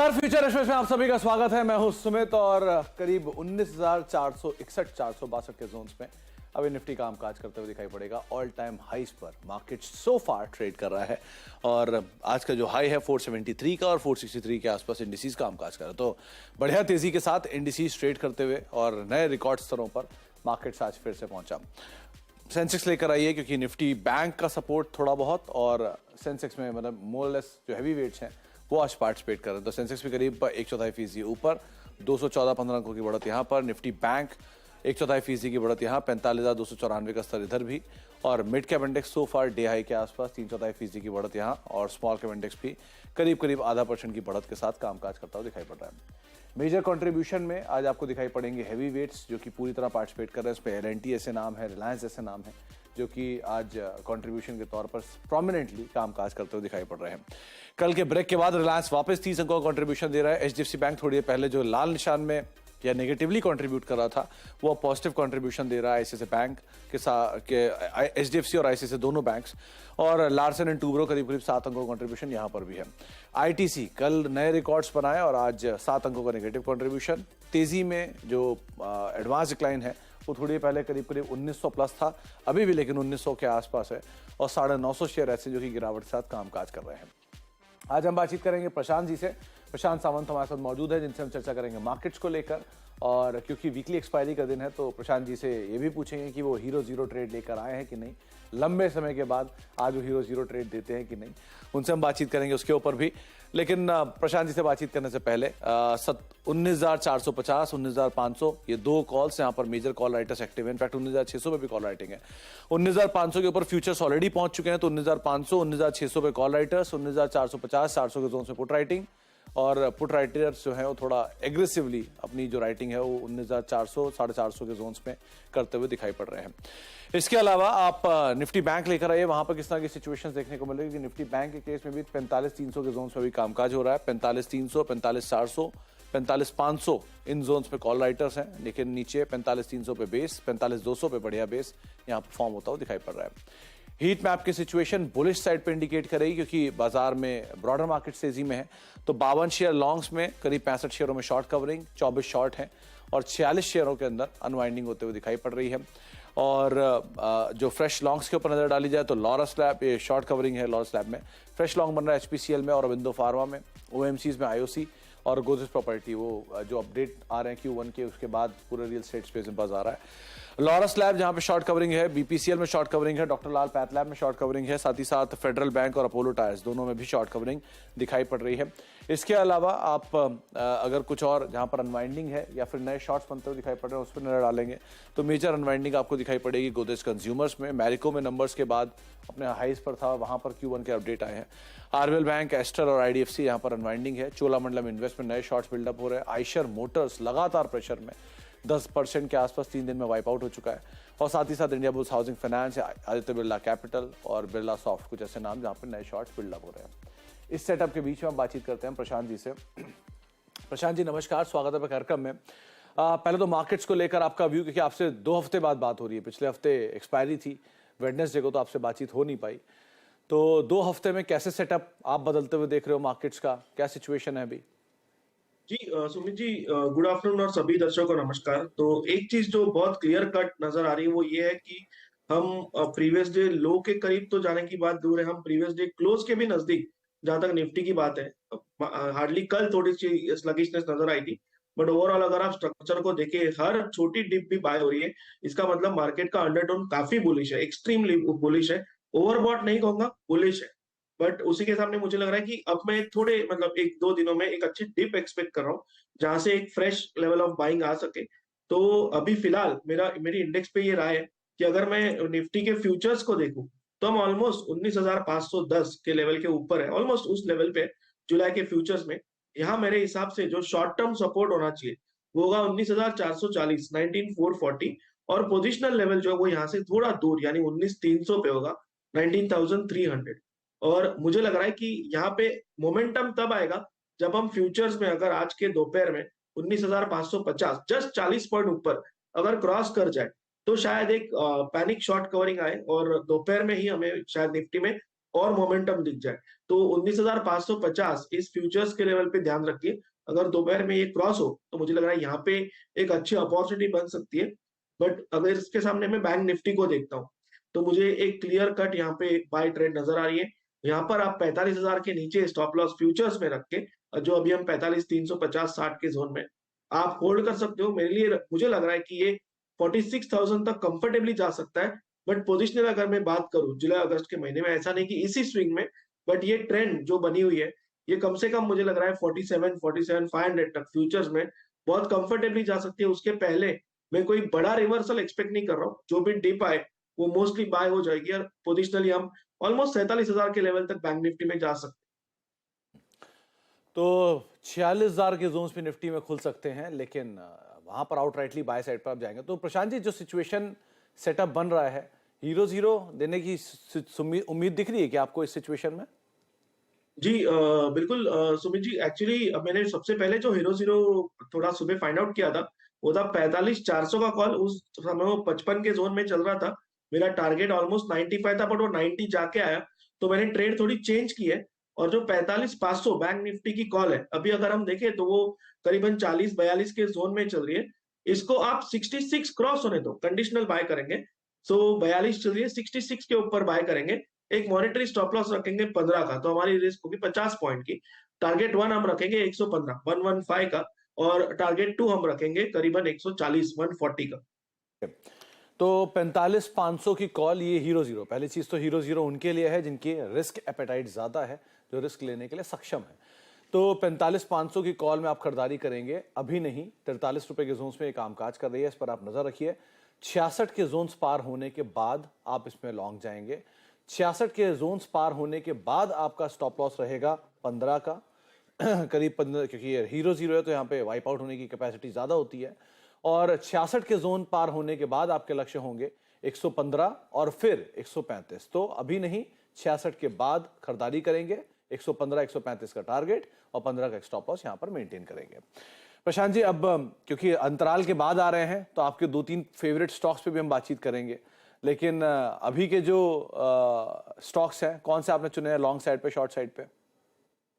नमस्कार, future express में आप सभी का स्वागत है। मैं हूं सुमित और करीब 19,461-462 के जोन्स में अभी निफ्टी कामकाज करते हुए दिखाई पड़ेगा। ऑल टाइम हाईस पर मार्केट सो फार ट्रेड कर रहा है और आज का जो हाई है 473 का और 463 के आसपास इंडिसेस कामकाज कर रहा है। तो बढ़िया तेजी के साथ इंडिसेस ट्रेड करते हुए और नए रिकॉर्ड स्तरों पर मार्केट आज फिर से पहुंचा। सेंसेक्स लेकर आई है क्योंकि निफ्टी बैंक का सपोर्ट थोड़ा बहुत और सेंसेक्स में मतलब मोर लेस जो हैवी वेट्स हैं वो आज पार्टिसिपेट कर रहे हैं। तो सेंसेक्स भी करीब 1/4% ऊपर 214-15 अंकों की बढ़त यहाँ पर। निफ्टी बैंक 1/4% की बढ़त यहाँ, 45,294 का स्तर इधर भी। और मिड कैप इंडेक्स सो फार डे हाई के आसपास 3/4% की बढ़त यहाँ और स्मॉल कैप इंडेक्स भी करीब 0.5% की बढ़त के साथ कामकाज करता हुआ दिखाई पड़ रहा है। मेजर कंट्रीब्यूशन में आज आपको दिखाई पड़ेंगे हैवी वेट्स जो कि पूरी तरह पार्टिसिपेट कर रहे हैं। इस पे L&T ऐसे नाम है, रिलायंस ऐसे नाम है जो कि आज कंट्रीब्यूशन के तौर पर प्रोमिनेंटली कामकाज करते हुए दिखाई पड़ रहे हैं। कल के ब्रेक के बाद रिलायंस वापस 30 अंकों का कंट्रीब्यूशन दे रहा है। HDFC बैंक थोड़ी देर पहले जो लाल निशान में या नेगेटिवली कंट्रीब्यूट कर रहा था वो पॉजिटिव कंट्रीब्यूशन दे रहा है ICICI बैंक के साथ के HDFC और ICICI दोनों बैंक्स। और लार्सन एंड टूब्रो करीब 7 अंकों का कंट्रीब्यूशन यहाँ पर भी है। ITC कल नए रिकॉर्ड्स बनाए और आज 7 अंकों का नेगेटिव कंट्रीब्यूशन। तेजी में जो एडवांस डिक्लाइन है वो थोड़ी पहले करीब 1900 प्लस था, अभी भी लेकिन 1900 के आसपास है और 950 शेयर ऐसे जो कि गिरावट के साथ कामकाज कर रहे हैं। आज हम बातचीत करेंगे प्रशांत जी से। प्रशांत सावंत हमारे साथ मौजूद है जिनसे हम चर्चा करेंगे मार्केट्स को लेकर। और क्योंकि वीकली एक्सपायरी का दिन है तो प्रशांत जी से ये भी पूछेंगे कि वो हीरो जीरो ट्रेड लेकर आए हैं कि नहीं, लंबे समय के बाद आज वो हीरो जीरो ट्रेड देते हैं कि नहीं, उनसे हम बातचीत करेंगे उसके ऊपर भी। लेकिन प्रशांत जी से बातचीत करने से पहले 19,450, 19,500 ये दो कॉल्स यहाँ पर मेजर कॉल राइटर्स एक्टिव है। इनफैक्ट 19,600 पे भी कॉल राइटिंग है। 19,500 के ऊपर फ्यूचर्स ऑलरेडी पहुंच चुके हैं तो 19,500, 19,600 पे कॉल राइटर्स, 19,450, 400 के जोन से पुट राइटिंग। और पुट राइटर्स जो है वो थोड़ा एग्रेसिवली अपनी जो राइटिंग है वो 19,400, 450 के जोन्स में करते हुए दिखाई पड़ रहे हैं। इसके अलावा आप निफ्टी बैंक लेकर आइए, वहां पर किस तरह की सिचुएशंस देखने को मिलेगी। निफ्टी बैंक के केस में भी 45,300 के जोन्स में भी कामकाज हो रहा है। 45,300, 45,400, 45,500 इन जोन्स पे कॉल राइटर्स हैं, लेकिन नीचे 45,300 पे बेस, 45,200 पे बढ़िया बेस यहाँ परफॉर्म होता हुआ दिखाई पड़ रहा है। हीट मैप की सिचुएशन बुलिश साइड पे इंडिकेट करेगी क्योंकि बाजार में ब्रॉडर मार्केट तेजी में है। तो 52 शेयर लॉन्ग्स में करीब 65 शेयरों में शॉर्ट कवरिंग, 24 शॉर्ट हैं और 46 शेयरों के अंदर अनवाइंडिंग होते हुए दिखाई पड़ रही है। और जो फ्रेश लॉन्ग्स के ऊपर नजर डाली जाए तो लॉरस लैब, ये शॉर्ट कवरिंग है लॉरस लैब में। फ्रेश लॉन्ग बन रहा है HPCL में और अरविंदो फार्मा में। OMCs में IOC और गोदरेज प्रॉपर्टी, वो जो अपडेट आ रहे हैं Q1 के, उसके बाद पूरे रियल एस्टेट स्पेस में बज आ रहा है। लॉरस लैब जहां पे शॉर्ट कवरिंग है, BPCL में शॉर्ट कवरिंग है, डॉक्टर लाल पैथ लैब में शॉर्ट कवरिंग है, साथ ही साथ फेडरल बैंक और अपोलो टायर्स दोनों में भी शॉर्ट कवरिंग दिखाई पड़ रही है। इसके अलावा आप अगर कुछ और जहां पर अनवाइंडिंग है या फिर नए शॉर्ट्स बनते हुए दिखाई पड़ रहे हैं उस पर नजर डालेंगे तो मेजर अनवाइंडिंग आपको दिखाई पड़ेगी गोदरेज कंज्यूमर्स में। मैरिको में नंबर्स के बाद अपने हाईज पर था, वहां पर Q1 के अपडेट आए हैं। RBL बैंक, एस्टर और IDFC यहाँ पर अनवाइंडिंग है। चोलामंडलम इन्वेस्ट में नए शॉर्ट्स बिल्डअप हो रहे हैं। आइशर मोटर्स लगातार प्रेशर में 10% के आसपास 3 दिन में वाइप आउट हो चुका है। और साथ ही साथ India bulls housing finance, Aditya Birla capital और बिरला सॉफ्ट, कुछ ऐसे नाम जहां पर नए शॉर्ट्स बिल्डअप हो रहे हैं। इस सेटअप के बीच में हम बातचीत करते हैं प्रशांत जी से। प्रशांत जी नमस्कार, स्वागत है कार्यक्रम में। पहले तो मार्केट्स को लेकर आपका व्यू, क्योंकि आपसे 2 हफ्ते बाद बात हो रही है। पिछले हफ्ते एक्सपायरी थी, वेडनेसडे को, तो आपसे बातचीत हो नहीं पाई। तो 2 हफ्ते में कैसे सेटअप आप बदलते हुए देख रहे हो मार्केट्स का, क्या सिचुएशन है अभी? जी सुमित जी, गुड आफ्टरनून और सभी दर्शकों को नमस्कार। तो एक चीज जो बहुत क्लियर कट नजर आ रही है वो ये है कि हम प्रीवियस डे लो के करीब तो जाने की बात दूर है, हम प्रीवियस डे क्लोज के भी नजदीक, जहां तक निफ्टी की बात है। हार्डली कल थोड़ी सी स्लगिशनेस नजर आई थी, बट ओवरऑल अगर आप स्ट्रक्चर को देखें, हर छोटी डिप भी बाय हो रही है। इसका मतलब मार्केट का अंडरटोन काफी बुलिश है, एक्सट्रीमली बुलिश है। ओवरबॉट नहीं कहूंगा, बुलिश है। बट उसी के सामने मुझे लग रहा है कि अब मैं थोड़े मतलब 1-2 दिनों में एक अच्छी डिप एक्सपेक्ट कर रहा हूँ, जहां से एक फ्रेश लेवल ऑफ बाइंग आ सके। तो अभी फिलहाल मेरी इंडेक्स पे ये राय है कि अगर मैं निफ्टी के फ्यूचर्स को देखूं तो हम ऑलमोस्ट 19,510 के लेवल के ऊपर है, ऑलमोस्ट उस लेवल पे जुलाई के फ्यूचर्स में। यहाँ मेरे हिसाब से जो शॉर्ट टर्म सपोर्ट होना चाहिए वो होगा 19,440, 19,440। और पोजिशनल लेवल जो है वो यहाँ से थोड़ा दूर यानी 19,300 पे होगा, 19,300। और मुझे लग रहा है कि यहाँ पे मोमेंटम तब आएगा जब हम फ्यूचर्स में अगर आज के दोपहर में 19,550 जस्ट 40 पॉइंट ऊपर अगर क्रॉस कर जाए तो शायद एक पैनिक शॉर्ट कवरिंग आए और दोपहर में ही हमें शायद निफ्टी में और मोमेंटम दिख जाए। तो 19,550 इस फ्यूचर्स के लेवल पे ध्यान रखिए। अगर दोपहर में ये क्रॉस हो, तो मुझे लग रहा है यहाँ पे एक अच्छी अपॉर्चुनिटी बन सकती है। बट अगर इसके सामने मैं बैंक निफ्टी को देखता हूँ, तो मुझे एक क्लियर कट यहाँ पे बाय ट्रेड नज़र आ रही है। यहाँ पर आप 45,000 के नीचे स्टॉप लॉस फ्यूचर्स में रख के, जो अभी हम 45,350-60 के ज़ोन में, आप होल्ड कर सकते हो। मेरे लिए मुझे लग रहा है कि ये 46,000 तक कंफर्टेबली जा सकता है। बट पोजिशनल अगर मैं बात करूँ जुलाई-अगस्त के महीने में, ऐसा नहीं कि इसी स्विंग में, बट ये ट्रेंड जो बनी हुई है, ये कम से कम मुझे लग रहा है 47,500 तक फ्यूचर्स में बहुत कंफर्टेबली जा सकती है। उसके पहले मैं कोई बड़ा रिवर्सल एक्सपेक्ट नहीं कर रहा हूँ। जो भी डिप आए, वो मोस्टली बाय हो जाएगी और पोजिशनली हम ऑलमोस्ट 47,000 के लेवल तक बैंक निफ्टी में जा सकते तो 46,000 के जोन्स भी निफ्टी में खुल सकते हैं, लेकिन वहां पर आउटराइटली बाय साइड पर आप जाएंगे। तो प्रशांत जी, जो सिचुएशन सेटअप बन रहा है, हीरो जीरो देने की उम्मीद दिख रही है कि आपको इस सिचुएशन में? जी बिल्कुल सुमित जी, एक्चुअली मैंने सबसे पहले जो हीरो ज़ीरो थोड़ा सुबह फाइंड आउट किया था, वो था 45,400 का कॉल। उस समय वो 55 के ज़ोन में चल रहा था। मेरा टारगेट ऑलमोस्ट 95 था, बट वो 90 जाके आया, तो मैंने ट्रेड थोड़ी चेंज की है। और जो 45,500 बैंक निफ्टी की कॉल है, अभी अगर हम देखें तो वो करीबन 40-42 के ज़ोन में चल रही है। इसको आप 66 क्रॉस होने दो, कंडीशनल बाय करेंगे। सो 42 चल रही है, 66 के ऊपर बाय करेंगे। एक मॉनेटरी स्टॉप लॉस रखेंगे 15 का, तो हमारी रिस्क होगी 50 पॉइंट की। टारगेट 1 हम रखेंगे 115 115 का, और टारगेट 2 हम रखेंगे करीबन 140 140 का। तो 45,500 की कॉल, ये हीरो जीरो, पहली चीज तो हीरो जीरो उनके लिए है जिनकी रिस्क एपेटाइट ज्यादा है, जो रिस्क लेने के लिए सक्षम है। तो 45,500 की कॉल में आप खरीदारी करेंगे, अभी नहीं। 43 रुपए के जोन्स में ये कामकाज कर रही है, इस पर आप नजर रखिए। 66 के जोन्स पार होने के बाद आप इसमें लॉन्ग जाएंगे। 66 के जोन्स पार होने के बाद आपका स्टॉप लॉस रहेगा 15 का करीब 15, क्योंकि ये हीरो जीरो है तो यहाँ पे वाइप आउट होने की कैपेसिटी ज्यादा होती है। और 66 के जोन पार होने के बाद आपके लक्ष्य होंगे 115 और फिर 135। तो अभी नहीं, 66 के बाद खरीदारी करेंगे। 115 135 का टारगेट और 15 का स्टॉप लॉस यहां पर मेंटेन करेंगे। प्रशांत जी, अब क्योंकि अंतराल के बाद आ रहे हैं, तो आपके 2-3 फेवरेट स्टॉक्स पे भी हम बातचीत करेंगे, लेकिन अभी के जो स्टॉक्स हैं, कौन से आपने चुने हैं लॉन्ग साइड पे, शॉर्ट साइड पे?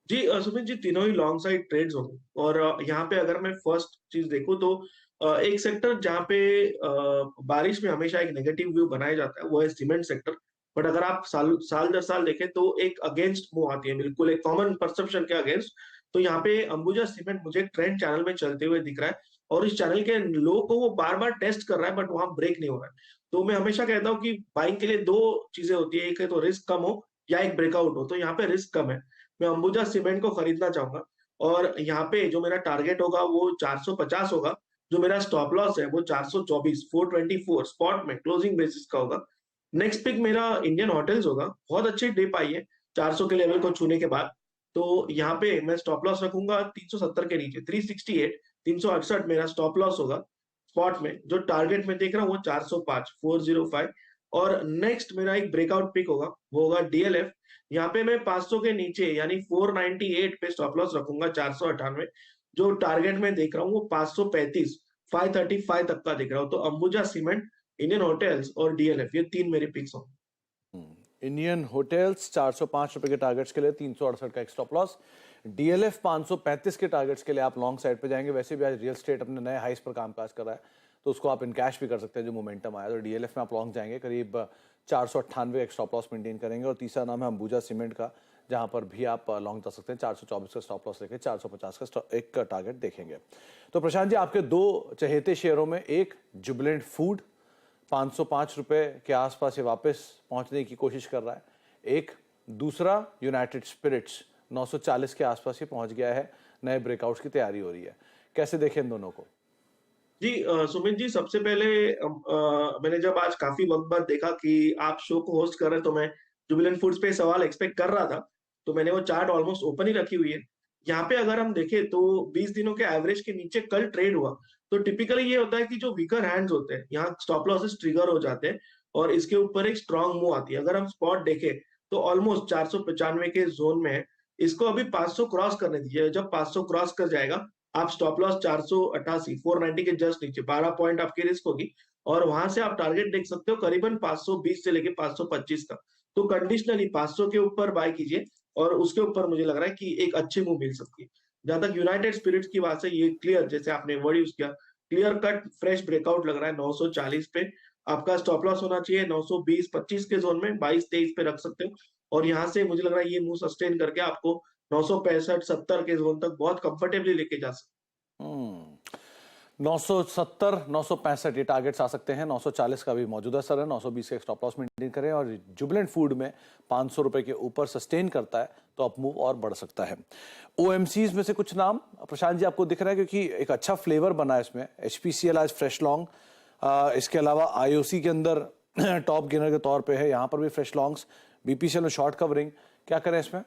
जी सुमित जी, तीनों ही लॉन्ग साइड ट्रेड्स होंगे। और यहाँ पे अगर मैं फर्स्ट चीज देखूं, तो एक सेक्टर जहाँ पे बारिश में हमेशा एक नेगेटिव व्यू बनाया जाता है, वो है सीमेंट सेक्टर। बट अगर आप साल साल दर साल देखें, तो एक अगेंस्ट मूव आती है, बिल्कुल एक कॉमन परसेप्शन के अगेंस्ट। तो यहाँ पे अंबुजा सीमेंट मुझे एक ट्रेंड चैनल में चलते हुए दिख रहा है, और इस चैनल के लो को वो बार बार टेस्ट कर रहा है, बट वहां ब्रेक नहीं हो रहा है। तो मैं हमेशा कहता हूँ कि बाइंग के लिए दो चीजें होती है, एक है तो रिस्क कम हो, या एक ब्रेकआउट हो। तो यहाँ पे रिस्क कम है, मैं अंबुजा सीमेंट को खरीदना चाहूंगा। और यहाँ पे जो मेरा टारगेट होगा वो 450 होगा। जो मेरा स्टॉप लॉस है वो 424 424 स्पॉट में क्लोजिंग बेसिस का होगा। नेक्स्ट पिक मेरा इंडियन होटल्स होगा। बहुत अच्छी डिप आई है 400 के लेवल को छूने के बाद। तो यहाँ पे मैं स्टॉप लॉस रखूंगा 370 के नीचे, 368 368 मेरा स्टॉप लॉस होगा स्पॉट में। जो टारगेट में देख रहा हूँ वो 405 405। और नेक्स्ट मेरा एक ब्रेकआउट पिक होगा, वो होगा डीएलएफ। यहाँ पे मैं 500 के नीचे यानी 498 पे स्टॉप लॉस रखूंगा 498। जो टारगेट में देख रहा हूँ वो 535 535 तक का दिख रहा हूँ। तो अंबुजा सीमेंट, इंडियन होटल्स और डीएलएफ, ये तीन मेरे पिक्स होंगे। इंडियन होटल्स 405 रुपए के टारगेट्स के लिए 368 का एक स्टॉप लॉस। डीएलएफ 535 के टारगेट्स के लिए आप लॉन्ग साइड पे जाएंगे। वैसे भी आज रियल स्टेट अपने नए हाइस पर कामकाज कर रहा है, तो उसको आप इन कैश भी कर सकते हैं जो मोमेंटम आया। तो डीएलएफ में आप लॉन्ग जाएंगे, करीब 498 का एक स्टॉप लॉस मेंटेन करेंगे। और तीसरा नाम है अंबुजा सीमेंट का, जहां पर भी आप लॉन्ग जा सकते हैं। 424 का स्टॉप लॉस लेके 450 का एक टारगेट देखेंगे। तो प्रशांत जी, आपके दो चहेते शेयरों में, एक जुबिलेंट फूड 505 रुपए के आसपास ये वापस पहुंचने की कोशिश कर रहा है, एक दूसरा यूनाइटेड स्पिरिट्स 940 के आसपास ही पहुंच गया है, नए ब्रेकआउट्स की तैयारी हो रही है। कैसे देखें इन दोनों को? जी सुमित जी, सबसे पहले मैंने जब आज काफी वक्त बाद देखा कि आप शो को होस्ट कर रहे हैं, तो मैं जुबिलेंट फूड्स पे सवाल एक्सपेक्ट कर रहा था। तो मैंने वो चार्ट ऑलमोस्ट ओपन ही रखी हुई है। यहाँ पे अगर हम देखें तो 20 दिनों के एवरेज के नीचे कल ट्रेड हुआ। तो टिपिकली ये होता है कि जो वीकर हैंड्स होते हैं, यहाँ स्टॉप लॉसेस ट्रिगर हो जाते हैं, और इसके ऊपर एक स्ट्रॉन्ग मूव आती है। अगर हम स्पॉट देखें तो ऑलमोस्ट 495 के जोन में है। इसको अभी 500 क्रॉस करने दीजिए। जब 500 क्रॉस कर जाएगा, आप स्टॉप लॉस 488 490 के जस्ट नीचे 12 पॉइंट आपकी रिस्क होगी। और वहां से आप टारगेट देख सकते हो करीबन 520 से लेके 525 तक। तो कंडीशनली 500 के ऊपर बाय कीजिए और उसके ऊपर मुझे लग रहा है कि एक अच्छी मूव मिल सकती है। जहां तक यूनाइटेड स्पिरिट्स की बात है, ये क्लियर, जैसे आपने वर्ड यूज किया, क्लियर कट फ्रेश ब्रेकआउट लग रहा है 940 पे। आपका स्टॉप लॉस होना चाहिए 920-25 के जोन में, 22-23 पे रख सकते हो। और यहाँ से मुझे लग रहा है ये मूव सस्टेन करके आपको 965-70 के जोन तक बहुत कंफर्टेबली लेके जा सकते। 970 965 ये टारगेट्स आ सकते हैं। 940 का भी मौजूदा सर है। 920 का स्टॉप लॉस मेंटेन करें और जुबिलेंट फूड में 500 रुपए के ऊपर सस्टेन करता है तो अप मूव और बढ़ सकता है। ओएमसीज में से कुछ नाम प्रशांत जी आपको दिख रहा है, क्योंकि एक अच्छा फ्लेवर बना है इसमें। एचपीसीएल आज फ्रेश लॉन्ग, इसके अलावा आईओसी के अंदर टॉप गेनर के तौर पे है, यहाँ पर भी फ्रेश लॉन्ग्स। बीपीसीएल में शॉर्ट कवरिंग, क्या करें इसमें?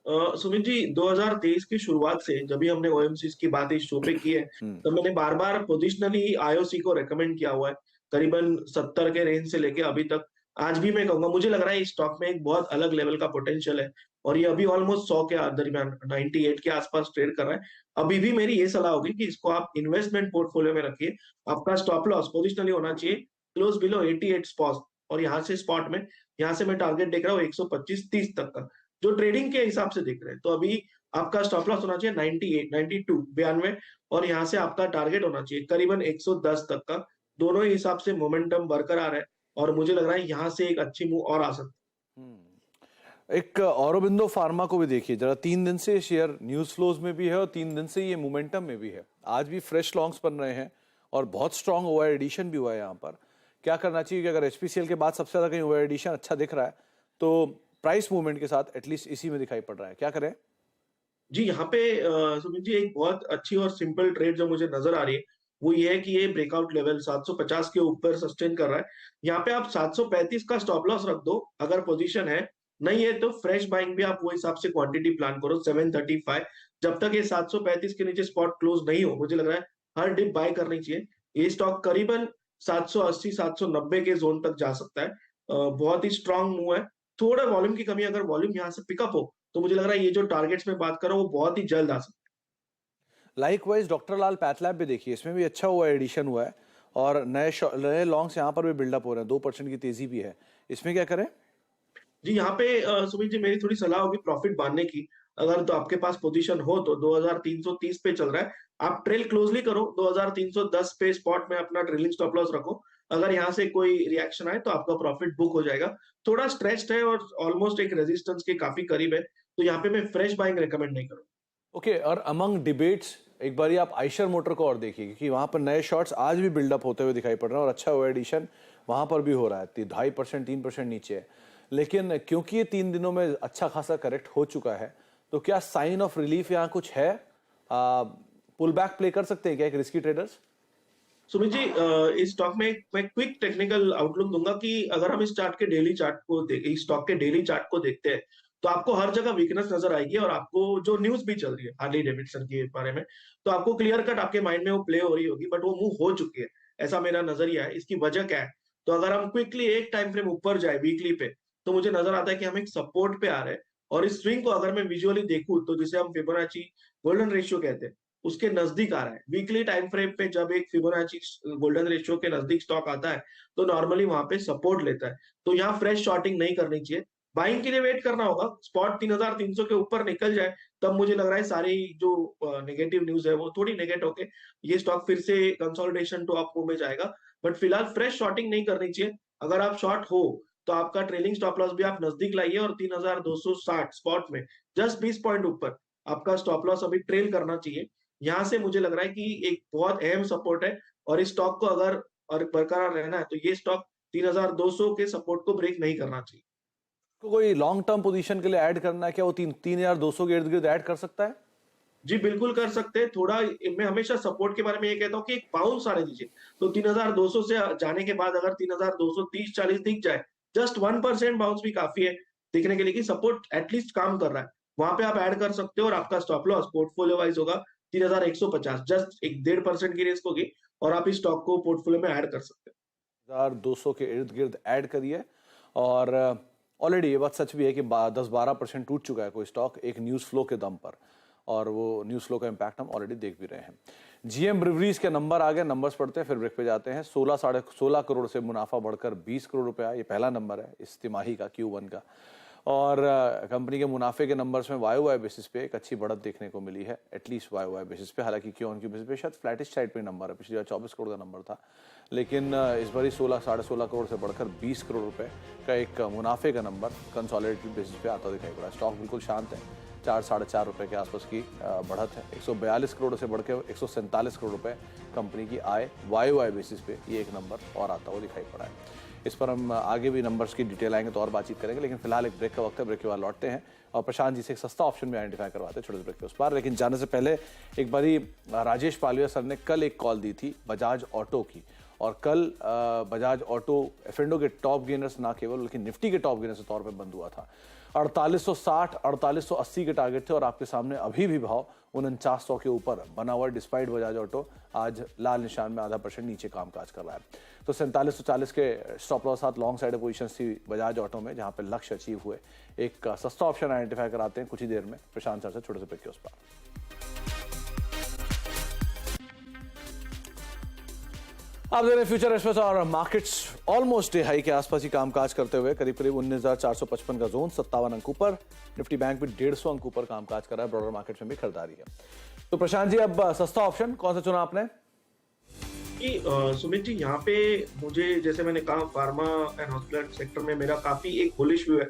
सुमित जी, 2023 की शुरुआत से जब भी हमने ओएमसीज की बात इस शो पे की है, तो मैंने बार बार पोजिशनली आईओसी को रेकमेंड किया हुआ है, करीबन 70 के रेंज से लेके अभी तक। आज भी मैं कहूंगा, मुझे लग रहा है इस स्टॉक में एक बहुत अलग लेवल का पोटेंशियल है और ये अभी ऑलमोस्ट 100 के दरमियान 98 के आसपास ट्रेड कर रहा है। अभी भी मेरी ये सलाह होगी कि इसको आप इन्वेस्टमेंट पोर्टफोलियो में रखिए। आपका स्टॉप लॉस पोजिशनली होना चाहिए क्लोज बिलो 88 स्पॉट, और यहाँ से स्पॉट में, यहाँ से मैं टारगेट देख रहा हूँ 125-30 तक का, जो ट्रेडिंग के हिसाब से देख रहे हैं। तो अभी आपका स्टॉप लॉस होना चाहिए 98, 92, 92, और यहाँ से आपका टारगेट होना चाहिए करीबन 110 तक का। दोनों ही हिसाब से मोमेंटम बरकरार है और मुझे लग रहा है यहाँ से एक अच्छी मूव और आ सकती है। एक औरोबिंदो फार्मा को भी देखिए जरा, 3 दिन से शेयर न्यूज फ्लोज में भी है और 3 दिन से ये मोमेंटम में भी है। आज भी फ्रेश लॉन्ग्स बन रहे हैं और बहुत स्ट्रांग ओवर एडिशन भी हुआ है यहाँ पर। क्या करना चाहिए कि अगर एचपीसीएल के बाद सबसे ज्यादा कहीं ओवर एडिशन अच्छा दिख रहा है तो प्राइस मूवमेंट के साथ एटलीस्ट इसी में दिखाई पड़ रहा है, क्या करें? जी, यहाँ पे सुमित जी, एक बहुत अच्छी और सिंपल ट्रेड जो मुझे नजर आ रही है वो ये है कि ये ब्रेकआउट लेवल 750 के ऊपर सस्टेन कर रहा है। यहाँ पे आप 735 का स्टॉप लॉस रख दो अगर पोजीशन है, नहीं है तो फ्रेश बाइंग भी आप वो हिसाब से क्वांटिटी प्लान करो 735। जब तक ये 735 के नीचे स्पॉट क्लोज नहीं हो, मुझे लग रहा है हर डिप बाय करनी चाहिए। ये स्टॉक करीबन 780 790 के जोन तक जा सकता है। बहुत ही स्ट्रांग मूव है। थोड़ा वॉल्यूम की कमी, अगर वॉल्यूम यहाँ से पिकअप हो तो मुझे लग रहा है ये जो टारगेट्स में बात कर रहा हूँ वो बहुत ही जल्द आ सकता है। लाइकवाइज डॉक्टर लाल पैथलैब भी देखिए, इसमें भी अच्छा हुआ एडिशन हुआ है और नए लॉन्ग्स यहाँ पर भी बिल्डअप हो रहे हैं। 2% की तेजी भी है, इसमें क्या करें? जी, यहाँ पे सुमित जी, मेरी थोड़ी सलाह होगी प्रॉफिट बांधने की। अगर तो आपके पास पोजीशन हो तो 2330 पे चल रहा है, आप ट्रेल क्लोजली करो। 2310 पे स्पॉट में अपना ट्रेलिंग स्टॉप लॉस रखो। अगर यहाँ से कोई रिएक्शन आए तो आपका प्रॉफिट बुक हो जाएगा। थोड़ा स्ट्रेच्ड है और ऑलमोस्ट एक रेजिस्टेंस के काफी करीब है, तो यहाँ पे मैं फ्रेश बाइंग रेकमेंड नहीं करूँ। ओके, और अमंग डिबेट्स एक बार आप आइशर मोटर को और देखिए, क्योंकि वहां पर नए शॉट्स आज भी बिल्डअप होते हुए दिखाई पड़ रहे हैं और अच्छा हुआ एडिशन वहां पर भी हो रहा है। 2.5% 3% नीचे है, लेकिन क्योंकि ये 3 दिनों में अच्छा खासा करेक्ट हो चुका है तो क्या साइन ऑफ रिलीफ यहाँ कुछ है? पुल बैक प्ले कर सकते हैं क्या एक रिस्की ट्रेडर्स? सुमित जी, इस स्टॉक में मैं क्विक टेक्निकल आउटलुक दूंगा कि अगर हम इस स्टॉक के डेली चार्ट को देखते हैं तो आपको हर जगह वीकनेस नजर आएगी, और आपको जो न्यूज भी चल रही है हार्ली डेविडसन के बारे में, तो आपको क्लियर कट आपके माइंड में वो प्ले हो रही होगी, बट वो मूव हो चुकी है, ऐसा मेरा नजरिया है। इसकी वजह क्या है? तो अगर हम क्विकली एक टाइम फ्रेम ऊपर जाए वीकली पे, तो मुझे नजर आता है कि हम एक सपोर्ट पे आ रहे हैं। और इस स्विंग को अगर मैं विजुअली देखूं तो जिसे हम फिबोनाची गोल्डन रेशियो कहते हैं, उसके नजदीक आ रहा है। वीकली टाइम फ्रेम पे जब एक फिबोनाची गोल्डन रेशियो के नजदीक स्टॉक आता है तो नॉर्मली वहां पे सपोर्ट लेता है। तो यहाँ फ्रेश शॉर्टिंग नहीं करनी चाहिए, बाइंग के लिए वेट करना होगा। स्पॉट 3300 के ऊपर निकल जाए तब मुझे लग रहा है सारी जो नेगेटिव न्यूज है वो थोड़ी नेगेट होके ये स्टॉक फिर से कंसोलिडेशन टू अप में जाएगा। बट फिलहाल फ्रेश शॉर्टिंग नहीं करनी चाहिए। अगर आप शॉर्ट हो तो आपका ट्रेलिंग स्टॉप लॉस भी आप नजदीक लाइए, और 3260 स्पॉट में जस्ट 20 पॉइंट ऊपर आपका स्टॉप लॉस अभी ट्रेल करना चाहिए। यहाँ से मुझे लग रहा है कि एक बहुत अहम सपोर्ट है, और इस स्टॉक को अगर और बरकरार रहना है तो ये स्टॉक 3200 के सपोर्ट को ब्रेक नहीं करना चाहिए। तो कोई लॉन्ग टर्म पोजीशन के लिए ऐड करना है क्या? वो 3200 के इर्द गिर्द ऐड कर सकता है? जी, बिल्कुल कर सकते हैं। थोड़ा मैं हमेशा सपोर्ट के बारे में ये कहता हूँ कि एक बाउंस आने दीजिए। तो 3200 से जाने के बाद अगर 3230-40 दिख जाए, जस्ट 1% बाउंस भी काफी है दिखने के लिए कि सपोर्ट एटलीस्ट काम कर रहा है। वहां पे आप ऐड कर सकते हो और आपका स्टॉप लॉस पोर्टफोलियो वाइज होगा 3150, जस्ट एक 1.5% की रिस्क होगी, और आप इस स्टॉक को पोर्टफोलियो में ऐड कर सकते हैं। 1200 के इर्द गिर्द ऐड करिए। और ऑलरेडी ये बात सच भी है कि 10-12% टूट चुका है कोई स्टॉक एक न्यूज़ फ्लो के दम पर, और वो न्यूज़ फ्लो का इम्पैक्ट हम ऑलरेडी देख भी रहे हैं। जीएम ब्रिवरीज के नंबर आ गए, नंबर्स पढ़ते हैं फिर ब्रेक पे जाते हैं। 16 करोड़ से मुनाफा बढ़कर 20 करोड़ रुपया, ये पहला नंबर है इस तिमाही का, Q1 का। और कंपनी के मुनाफे के नंबर्स में वाई बेसिस पे एक अच्छी बढ़त देखने को मिली है, एटलीस्ट वाई बेसिस पे। हालांकि Q1 बेसिस पे शायद फ्लैटिश साइड पे नंबर है, पिछली बार 24 करोड़ का नंबर था, लेकिन इस बार 16 करोड़ से बढ़कर 20 करोड़ रुपए का एक मुनाफे का नंबर कंसोलिडेटेड बेसिस पे आता दिखाई पड़ा। स्टॉक बिल्कुल शांत है, 4-4.5 रुपए के आसपास की बढ़त है। 142 करोड़ से बढ़कर 147 करोड़ रुपए कंपनी की आय वाई बेसिस पे, ये एक नंबर और आता हुआ दिखाई पड़ा है। इस पर हम आगे भी नंबर्स की डिटेल आएंगे तो और बातचीत करेंगे, लेकिन फिलहाल एक ब्रेक का वक्त है। ब्रेक के बाद लौटते हैं और प्रशांत जी से एक सस्ता ऑप्शन भी आइडेंटिफाई करवाते हैं छोटे से ब्रेक के उस पार। लेकिन जाने से पहले एक बारी राजेश पालिया सर ने कल एक कॉल दी थी बजाज ऑटो की, और कल बजाज ऑटो एफेंडो के टॉप गेनर्स ना केवल बल्कि निफ्टी के टॉप गेनर्स के तौर पर बंद हुआ था। 4860 4880 के टारगेट थे और आपके सामने अभी भी भाव 4900 के ऊपर बना हुआ, डिस्पाइट बजाज ऑटो आज लाल निशान में .5% नीचे कामकाज कर रहा है। तो 4740 के स्टॉप लॉस साथ लॉन्ग साइड पोजीशन थी बजाज ऑटो में, जहां पे लक्ष्य अचीव हुए। एक सस्ता ऑप्शन आइडेंटिफाई कराते हैं कुछ ही देर में प्रशांत सर से छोटे से ब्रेक के उस पार। आप देख रहे हैं फ्यूचर एक्सप्रेस और मार्केट्स ऑलमोस्ट डे हाई के आसपास ही कामकाज करते हुए करीब 19,455 का जोन, 57 अंक ऊपर। निफ्टी बैंक भी 150 अंक ऊपर कामकाज कर रहा है। ब्रॉडर मार्केट में भी खरीदारी है। तो प्रशांत जी, अब सस्ता ऑप्शन कौन सा चुना आपने? सुमित जी, यहाँ पे मुझे, जैसे मैंने कहा, फार्मा एंड हॉस्पिटल सेक्टर में मेरा काफी एक बुलिश व्यू है।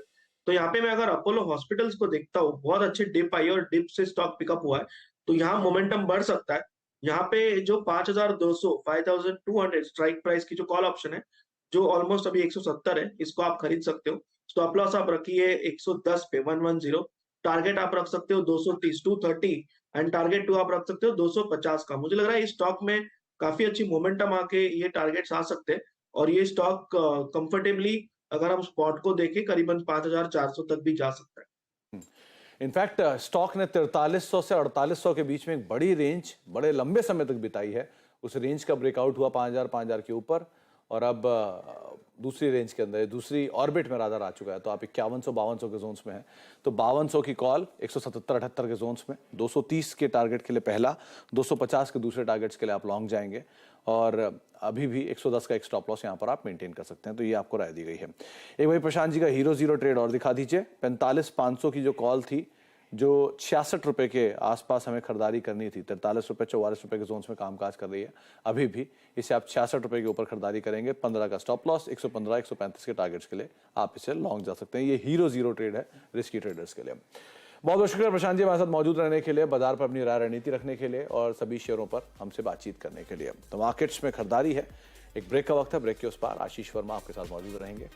तो यहाँ पे मैं अगर अपोलो हॉस्पिटल्स को देखता हूँ, बहुत अच्छी डिप आई और डिप से स्टॉक पिकअप हुआ है, तो यहाँ मोमेंटम बढ़ सकता है। यहाँ पे जो 5200 स्ट्राइक प्राइस की जो कॉल ऑप्शन है, जो ऑलमोस्ट अभी 170 है, इसको आप खरीद सकते हो। स्टॉप लॉस आप रखिए 110 पे 110, टारगेट आप रख सकते हो 230 230 एंड टारगेट 2 आप रख सकते हो 250 का। मुझे लग रहा है इस स्टॉक में काफी अच्छी मोमेंटम आके ये टारगेट्स आ सकते हैं और ये स्टॉक कंफर्टेबली, अगर हम स्पॉट को देखें, करीबन 5400 तक भी जा सकता है। इनफैक्ट स्टॉक ने 4300 से 4800 के बीच में एक बड़ी रेंज बड़े लंबे समय तक बिताई है। उस रेंज का ब्रेकआउट हुआ 5000 के ऊपर, और अब दूसरी रेंज के अंदर, दूसरी ऑर्बिट में रादर आ चुका है। तो आप 5100-5200 के जोन्स में है, तो 5200 की कॉल 177-78 के जोन्स में, 230 के टारगेट के लिए पहला, 250 के दूसरे टारगेट्स के लिए आप लॉन्ग जाएंगे, और अभी भी 110 का एक स्टॉप लॉस यहाँ पर आप मेंटेन कर सकते हैं। तो ये आपको राय दी गई है। एक भाई प्रशांत जी का हीरो जीरो ट्रेड और दिखा दीजिए। 45,500 की जो कॉल थी, जो 66 रुपए के आसपास हमें खरीदारी करनी थी, 43 रुपए 44 रुपए के जोन्स में कामकाज कर रही है अभी भी। इसे आप 66 रुपए के ऊपर खरीदारी करेंगे, 15 का स्टॉप लॉस, 115 135 के टारगेट्स के लिए आप इसे लॉन्ग जा सकते हैं। ये हीरो जीरो ट्रेड है रिस्की ट्रेडर्स के लिए। बहुत बहुत शुक्रिया प्रशांत जी हमारे साथ मौजूद रहने के लिए, बाजार पर अपनी राय रणनीति रखने के लिए और सभी शेयरों पर हमसे बातचीत करने के लिए। तो मार्केट्स में खरीदारी है। एक ब्रेक का वक्त है, ब्रेक के उस पार आशीष वर्मा आपके साथ मौजूद रहेंगे।